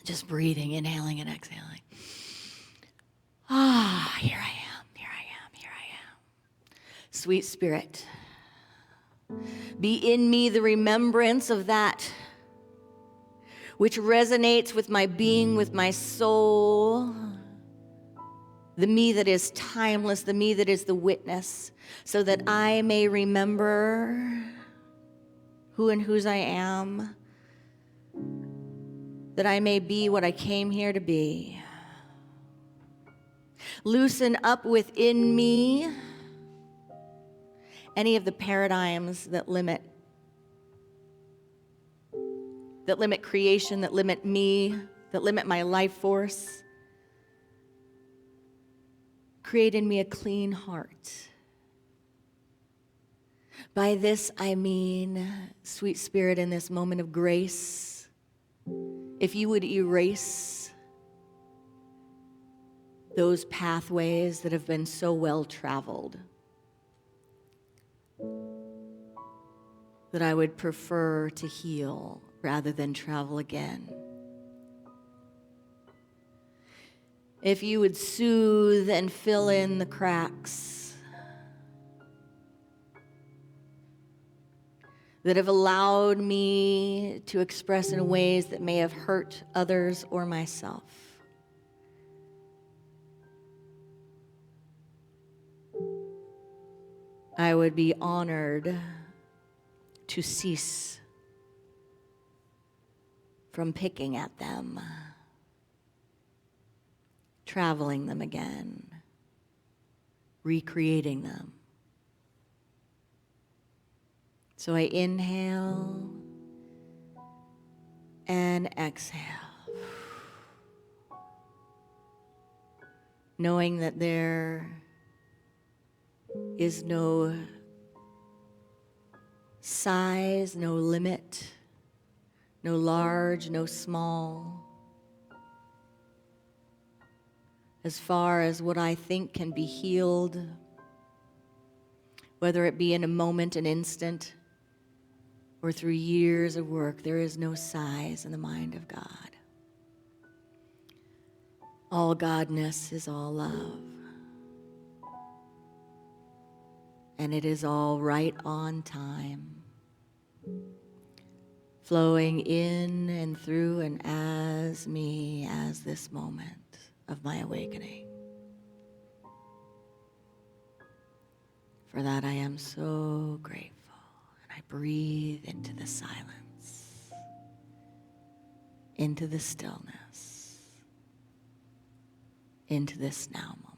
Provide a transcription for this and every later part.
Just breathing, inhaling and exhaling. Here I am, here I am, here I am. Sweet Spirit, be in me the remembrance of that which resonates with my being, with my soul, the me that is timeless, the me that is the witness, so that I may remember who and whose I am, that I may be what I came here to be. Loosen up within me any of the paradigms that limit creation, that limit me, that limit my life force. Create in me a clean heart. By this I mean, sweet Spirit, in this moment of grace, if you would erase those pathways that have been so well traveled, that I would prefer to heal rather than travel again. If you would soothe and fill in the cracks that have allowed me to express in ways that may have hurt others or myself. I would be honored to cease from picking at them, traveling them again, recreating them. So I inhale and exhale, knowing that there is no size, no limit, no large, no small, as far as what I think can be healed, whether it be in a moment, an instant, or through years of work. There is no size in the mind of God. All Godness is all love. And it is all right on time, flowing in and through and as me, as this moment of my awakening. For that I am so grateful. And I breathe into the silence, into the stillness, into this now moment.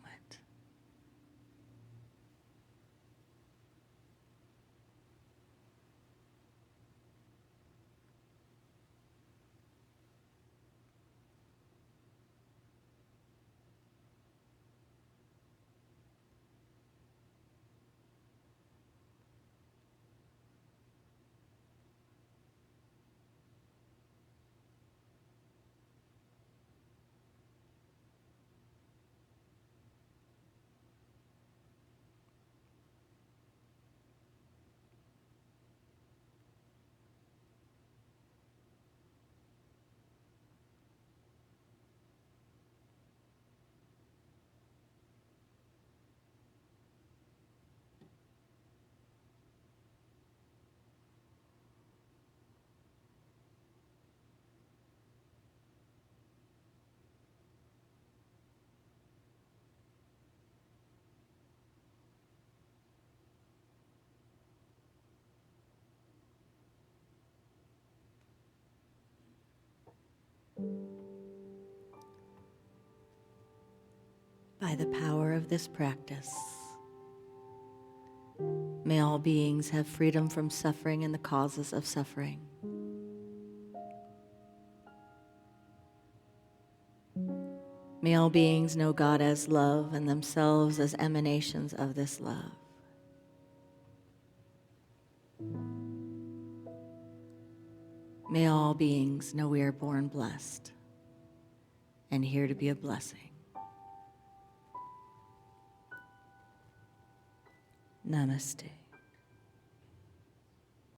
By the power of this practice, may all beings have freedom from suffering and the causes of suffering. May all beings know God as love and themselves as emanations of this love. May all beings know we are born blessed and here to be a blessing. Namaste.